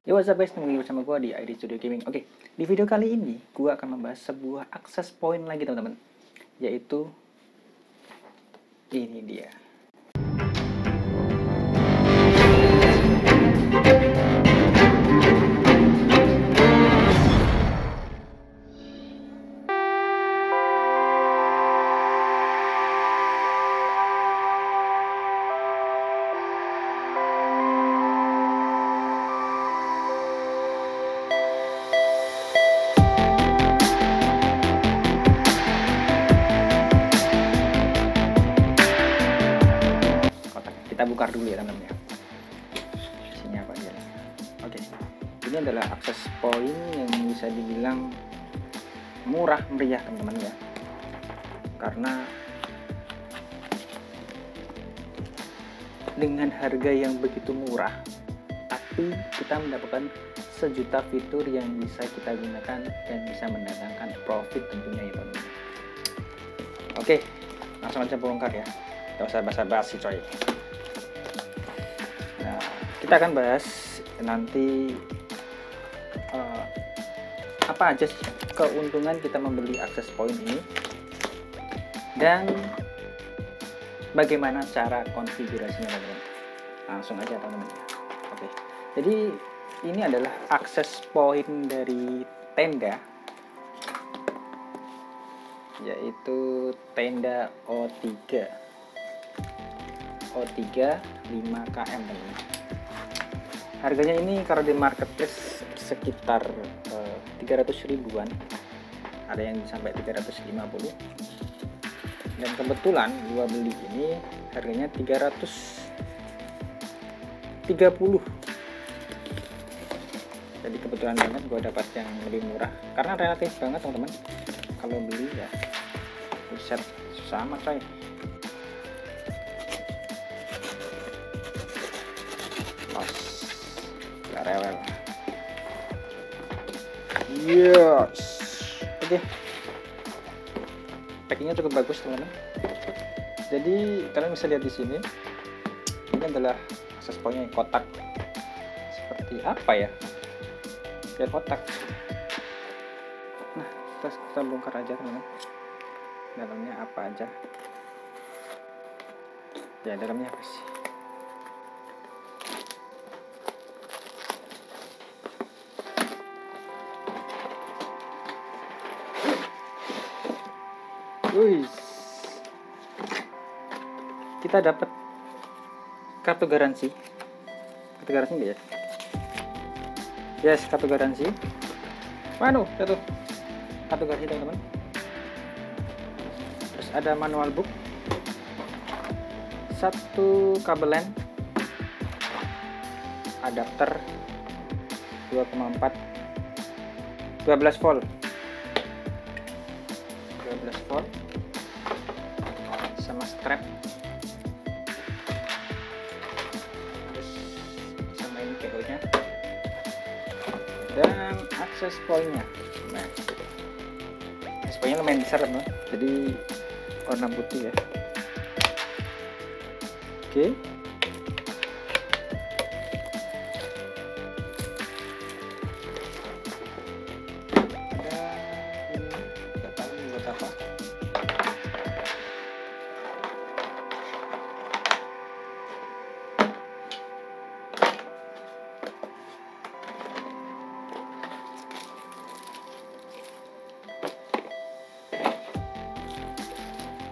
Yo, what's up guys, kembali bersama gue di ID Studio Gaming. Oke, di video kali ini gue akan membahas sebuah access point lagi teman-teman, yaitu ini dia. Kita buka dulu ya teman-teman ya. Isinya apa aja. Oke. Ini adalah akses point yang bisa dibilang murah meriah teman-teman ya. Karena dengan harga yang begitu murah, tapi kita mendapatkan sejuta fitur yang bisa kita gunakan dan bisa mendatangkan profit tentunya ya teman-teman. Oke, langsung aja bongkar ya. Gak usah basa-basi coy. Kita akan bahas nanti apa aja sih keuntungan kita membeli akses point ini dan bagaimana cara konfigurasinya teman-teman. Langsung aja teman-teman. Oke, jadi ini adalah akses point dari tenda, yaitu tenda O3 5KM teman-teman. Harganya ini kalau di marketplace sekitar 300 ribuan, ada yang sampai 350, dan kebetulan gua beli ini harganya 330. Jadi kebetulan banget gua dapat yang lebih murah karena relatif banget teman-teman. Kalau beli ya buset susah amat coy. Rewel. Yes. Oke. Packingnya cukup bagus teman-teman. Jadi kalian bisa lihat di sini. Ini adalah akses pointnya kotak. Seperti apa ya? Ya kotak. Nah, kita bongkar aja teman-teman. Dalamnya apa aja? Ya dalamnya apa sih? Kita dapat kartu garansi. Kartu garansi enggak ya? Yes, kartu garansi. Mana jatuh? Kartu garansi teman-teman. Terus ada manual book. Satu kabel LAN. Adapter 2,4 12 volt. 12 volt. Sama strap, terus sama ini KO nya dan akses pointnya. Nah, akses pointnya lumayan besar teman, jadi warna putih ya. Oke.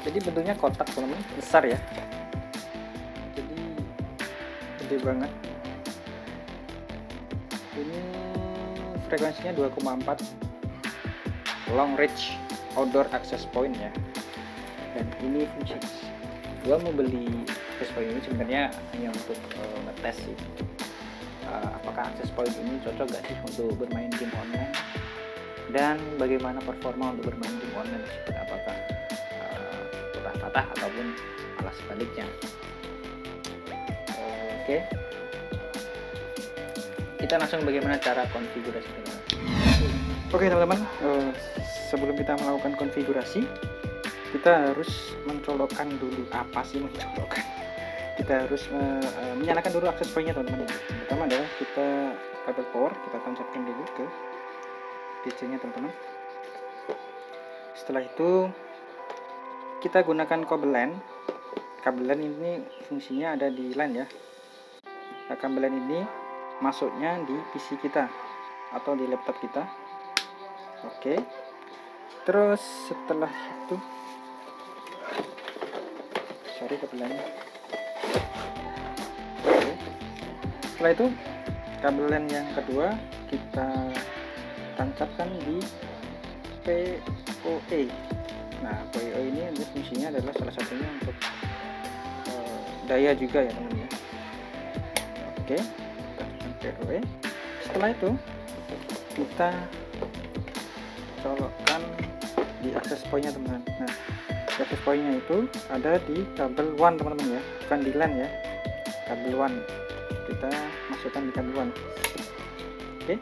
Jadi bentuknya kotak teman-teman, besar ya. Jadi gede banget. Ini frekuensinya 2,4 long range outdoor access point ya. Dan ini fungsi. Gua mau beli access point ini sebenarnya hanya untuk ngetes sih. Apakah access point ini cocok gak sih untuk bermain game online? Dan bagaimana performa untuk bermain game online? Apakah patah ataupun malah sebaliknya. Oke. Kita langsung bagaimana cara konfigurasi teman-teman. Oke teman-teman, sebelum kita melakukan konfigurasi, kita harus mencolokkan dulu. Apa sih mencolokkan? Kita harus menyalakan dulu akses pointnya teman-teman. Pertama adalah kita kabel power kita tancapkan dulu ke PC nya teman-teman. Setelah itu kita gunakan kabel LAN. Kabel LAN ini fungsinya ada di LAN ya. Nah, kabel LAN ini masuknya di PC kita atau di laptop kita. Oke. Terus setelah itu, sorry kabel LAN. Oke. Setelah itu kabel LAN yang kedua kita tancapkan di PoE. Nah, PoE ini fungsinya adalah salah satunya untuk daya juga ya teman-teman. Oke, kita PoE. Setelah itu kita colokkan di access point-nya teman-teman. Nah, access point-nya itu ada di kabel WAN teman-teman ya, bukan di LAN ya. Kabel WAN kita masukkan di kabel WAN. Oke.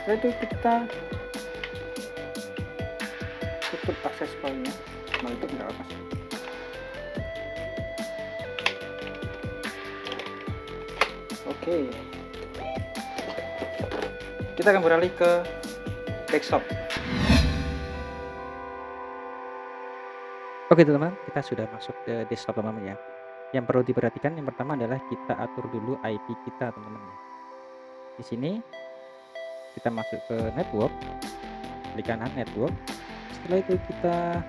Setelah itu kita tutup akses point-nya. Nah, itu tidak apa sih. Oke. Kita akan beralih ke desktop. Oke teman-teman, kita sudah masuk ke desktop teman-teman ya. Yang perlu diperhatikan yang pertama adalah kita atur dulu IP kita teman-teman ya. Di sini kita masuk ke network, klik kanan network. Setelah itu kita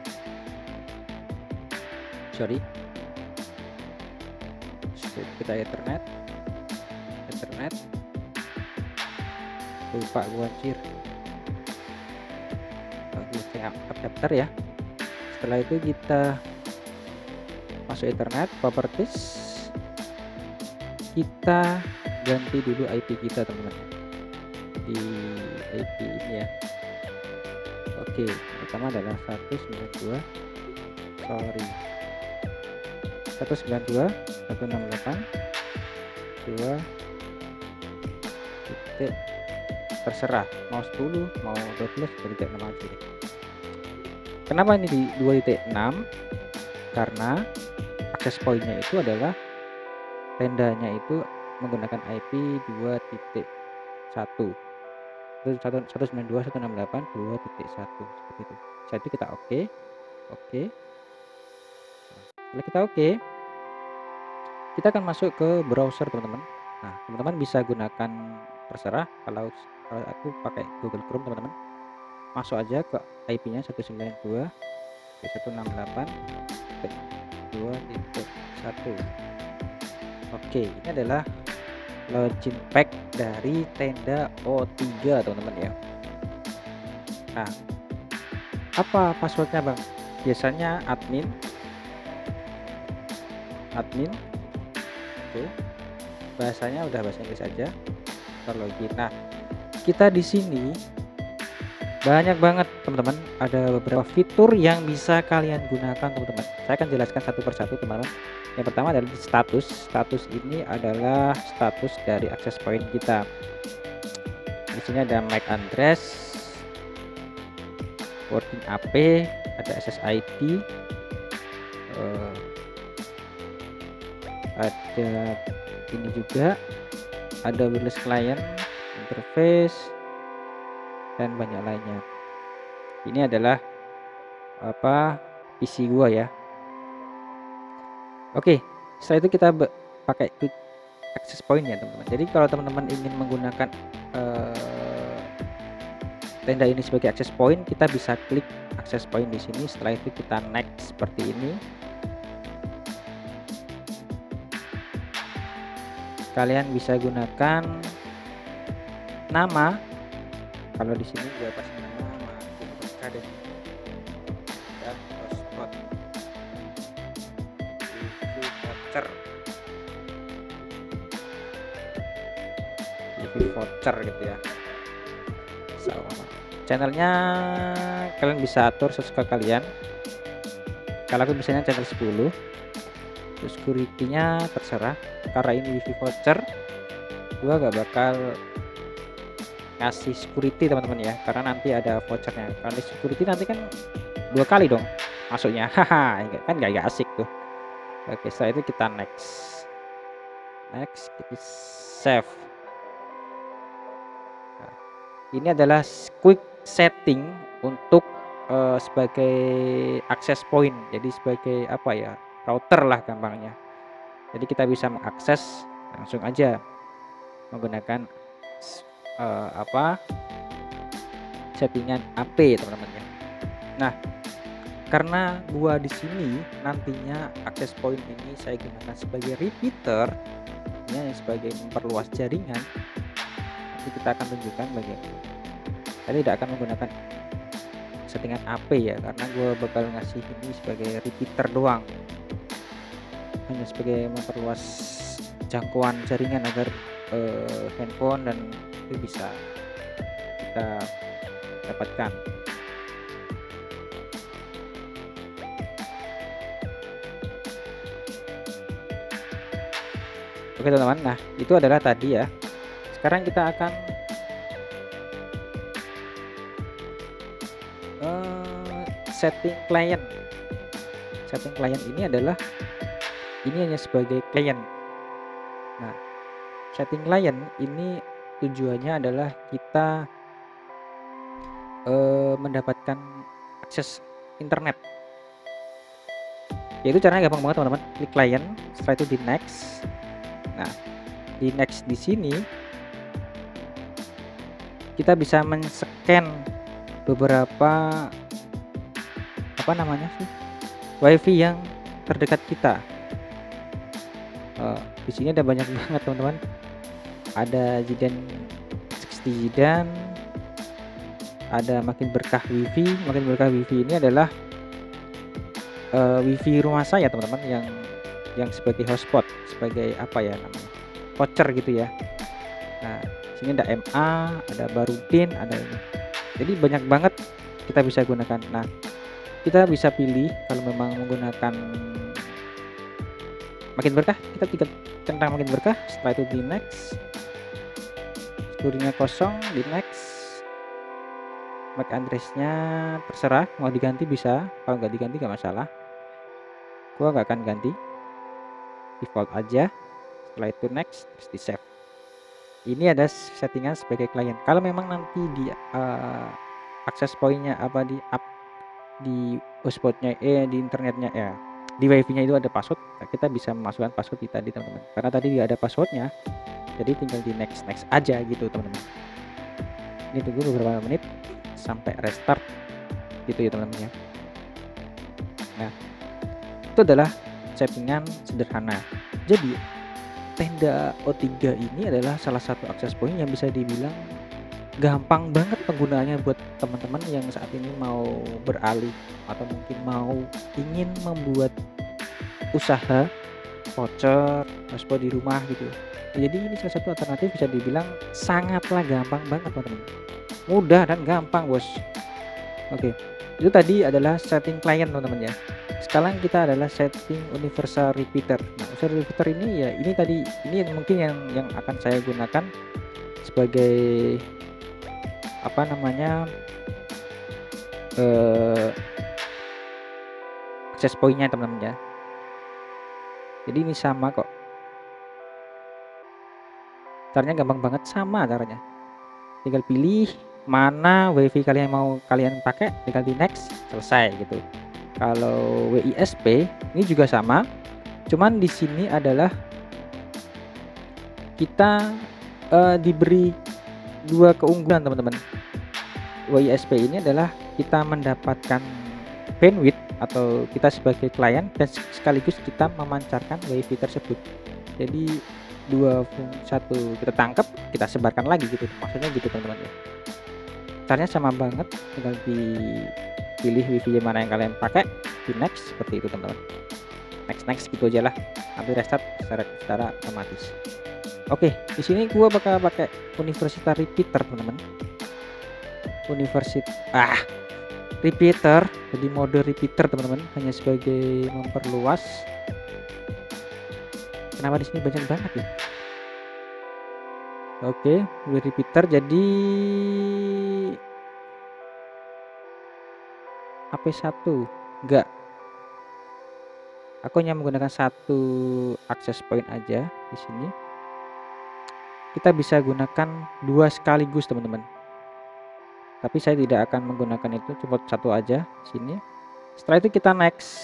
Ethernet. Lupa gua anjir. Saya adapter ya. Setelah itu kita masuk Ethernet, properties, kita ganti dulu IP kita teman-teman di IP ini ya. Oke, pertama adalah 192.168.2 titik, terserah mau 10 mau 12 tidak nama aja. Kenapa ini di 2.6? Karena akses point-nya itu adalah tendanya itu menggunakan IP 2.1 192.168.2.1 seperti itu. Jadi kita oke. Setelah kita oke, kita akan masuk ke browser teman-teman. Nah, teman-teman bisa gunakan terserah. Kalau aku pakai Google Chrome teman-teman, masuk aja ke IP-nya 192.168.2.1. Oke, ini adalah login pack dari Tenda O3 teman-teman ya. Nah, apa passwordnya bang? Biasanya admin. Oke, bahasanya udah bahasa Inggris aja. Login. Nah, kita di sini banyak banget teman-teman, ada beberapa fitur yang bisa kalian gunakan teman-teman. Saya akan jelaskan satu persatu teman-teman. Yang pertama adalah di status ini adalah status dari access point kita. Di sini ada MAC address, working AP, ada SSID, ada ini juga, ada wireless client interface dan banyak lainnya. Ini adalah PC gua ya. Oke, setelah itu kita pakai quick access point ya teman-teman. Jadi kalau teman-teman ingin menggunakan tenda ini sebagai access point, kita bisa klik access point di sini. Setelah itu kita next seperti ini. Kalian bisa gunakan nama. Kalau di sini gua kasih nama deh. Dan hotspot voucher gitu ya. Channelnya kalian bisa atur sesuka kalian. Kalau aku misalnya channel 10, terus security-nya terserah. Karena ini wifi voucher, gua gak bakal ngasih security teman-teman ya, karena nanti ada vouchernya. Kalau security nanti kan 2 kali dong masuknya, haha, kan gak asik tuh. Oke, setelah itu kita next, kita save. Ini adalah quick setting untuk sebagai access point. Jadi sebagai apa ya? Router lah gampangnya. Jadi kita bisa mengakses langsung aja menggunakan apa? Settingan AP teman-teman ya. Nah, karena gua di sini nantinya access point ini saya gunakan sebagai repeater, ya, sebagai memperluas jaringan. Nanti kita akan tunjukkan bagaimana. Saya tidak akan menggunakan settingan AP ya, karena gue bakal ngasih ini sebagai repeater doang, hanya sebagai memperluas jangkauan jaringan agar handphone dan itu bisa kita dapatkan. Oke teman-teman, nah itu adalah tadi ya. Sekarang kita akan setting client. Setting client ini adalah hanya sebagai client. Nah, setting client ini tujuannya adalah kita mendapatkan akses internet. Yaitu caranya gampang banget teman-teman. Klik client, setelah itu di next. Nah, di next di sini kita bisa men-scan beberapa apa namanya sih, wifi yang terdekat kita. Di sini ada banyak banget teman-teman. Ada Zidan 60 Zidan, ada makin berkah wifi. Makin berkah wifi ini adalah wifi rumah saya teman-teman, yang sebagai hotspot, sebagai apa ya namanya, voucher gitu ya. Nah, sini ada MA, ada Barudin, ada ini. Jadi banyak banget kita bisa gunakan. Nah, kita bisa pilih kalau memang menggunakan makin berkah, kita tinggal centang makin berkah, setelah itu di next. Storage-nya kosong, di next. MAC address-nya terserah, mau diganti bisa, kalau nggak diganti nggak masalah. Gua nggak akan ganti, default aja. Setelah itu next, terus di save. Ini ada settingan sebagai klien. Kalau memang nanti di access point-nya apa di hotspotnya di internetnya ya, di wifi-nya itu ada password, kita bisa memasukkan password di tadi teman-teman. Karena tadi dia ada passwordnya, jadi tinggal di next aja gitu teman-teman. Ini tunggu beberapa menit sampai restart gitu ya teman-teman ya. Nah, itu adalah settingan sederhana. Jadi tenda O3 ini adalah salah satu akses point yang bisa dibilang gampang banget penggunaannya buat teman-teman yang saat ini mau beralih atau mungkin mau ingin membuat usaha voucher hotspot di rumah gitu. Jadi ini salah satu alternatif bisa dibilang sangatlah gampang banget teman-teman, mudah dan gampang bos. Oke, itu tadi adalah setting client teman-teman ya. Sekarang kita adalah setting universal repeater. Nah, universal repeater ini ya, ini tadi ini mungkin yang akan saya gunakan sebagai apa namanya access point-nya teman-teman ya. Jadi ini sama kok, caranya gampang banget, sama caranya. Tinggal pilih mana wifi kalian mau kalian pakai, tinggal di next, selesai gitu. Kalau WISP ini juga sama, cuman di sini adalah kita diberi dua keunggulan teman-teman. WISP ini adalah kita mendapatkan bandwidth atau kita sebagai klien dan sekaligus kita memancarkan wifi tersebut. Jadi satu kita tangkap, kita sebarkan lagi gitu, maksudnya gitu teman-teman ya. Caranya sama banget, tinggal dipilih wifi mana yang kalian pakai, di next seperti itu teman-teman. Next gitu aja lah, nanti restart secara otomatis. Oke, di sini gua bakal pakai universal repeater teman-teman. Repeater, jadi mode repeater teman-teman, hanya sebagai memperluas. Kenapa di sini banyak banget ya? Oke, repeater jadi AP1 enggak. Aku hanya menggunakan satu access point aja di sini. Kita bisa gunakan dua sekaligus teman-teman. tapi saya tidak akan menggunakan itu, cukup satu aja sini. Setelah itu kita next,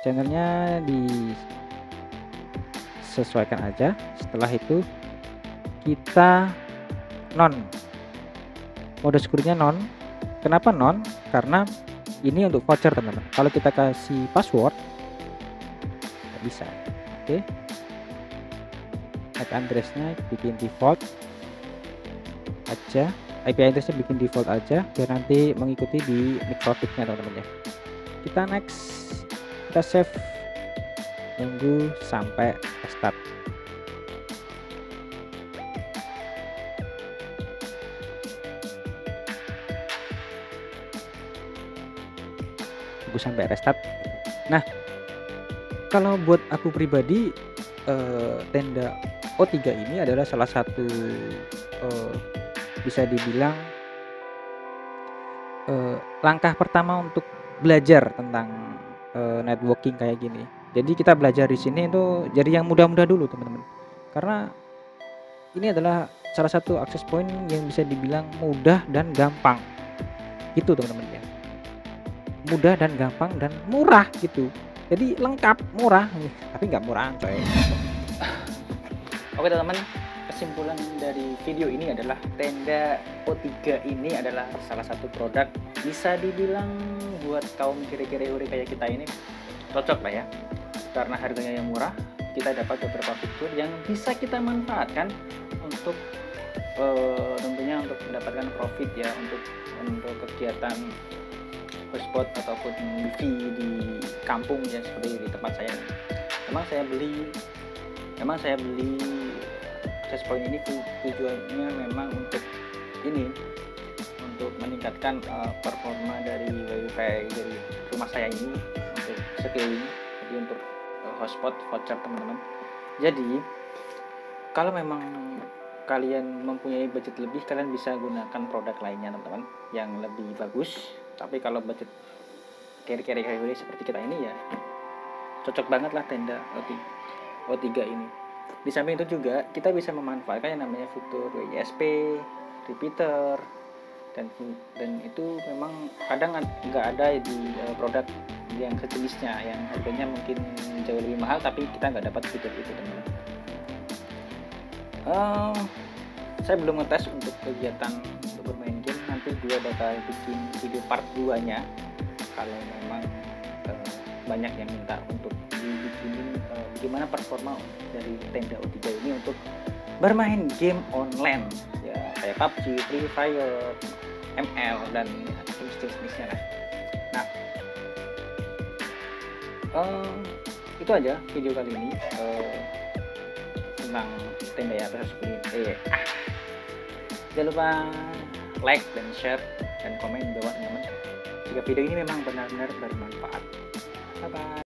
channelnya disesuaikan aja. Setelah itu kita non, mode security-nya non. Kenapa non? Karena ini untuk voucher teman-teman. Kalau kita kasih password nggak bisa. Oke, MAC address-nya bikin default aja, IP address-nya bikin default aja biar nanti mengikuti di microtik-nya teman-teman ya. Kita next, kita save, tunggu sampai restart. Tunggu sampai restart. Nah, kalau buat aku pribadi, tenda O3 ini adalah salah satu bisa dibilang langkah pertama untuk belajar tentang networking kayak gini. Jadi kita belajar di sini itu jadi yang mudah-mudah dulu teman-teman, karena ini adalah salah satu access point yang bisa dibilang mudah dan gampang gitu teman-teman ya. Mudah dan gampang dan murah gitu. Jadi lengkap, murah, tapi nggak murah coy. Oke teman-teman, kesimpulan dari video ini adalah tenda O3 ini adalah salah satu produk bisa dibilang buat kaum kiri-kiri uri kayak kita ini cocok lah ya, karena harganya yang murah, kita dapat beberapa fitur yang bisa kita manfaatkan untuk tentunya untuk mendapatkan profit ya, untuk kegiatan hotspot ataupun wifi di kampung ya, seperti di tempat saya. Memang saya beli access point ini tujuannya memang untuk ini, untuk meningkatkan performa dari wifi dari rumah saya ini untuk sekeliling, jadi untuk hotspot voucher teman-teman. Jadi kalau memang kalian mempunyai budget lebih, kalian bisa gunakan produk lainnya teman-teman yang lebih bagus. Tapi kalau budget kiri-kiri seperti kita ini ya cocok banget lah tenda O3 ini. Di samping itu juga kita bisa memanfaatkan yang namanya fitur WISP, repeater, dan itu memang kadang nggak ada di produk yang sejenisnya yang harganya mungkin jauh lebih mahal, tapi kita nggak dapat fitur itu teman-teman. Saya belum ngetes untuk kegiatan untuk bermain game, nanti gue bakal bikin video part 2 nya kalau memang banyak yang minta untuk dibikinin bagaimana performa dari tenda O3 ini untuk bermain game online ya, kayak PUBG, Free Fire, ML dan jenis-jenisnya lah. Nah, itu aja video kali ini tentang tenda ya, jangan lupa like dan share dan komen di bawah teman-teman jika video ini memang benar-benar bermanfaat. Bye bye.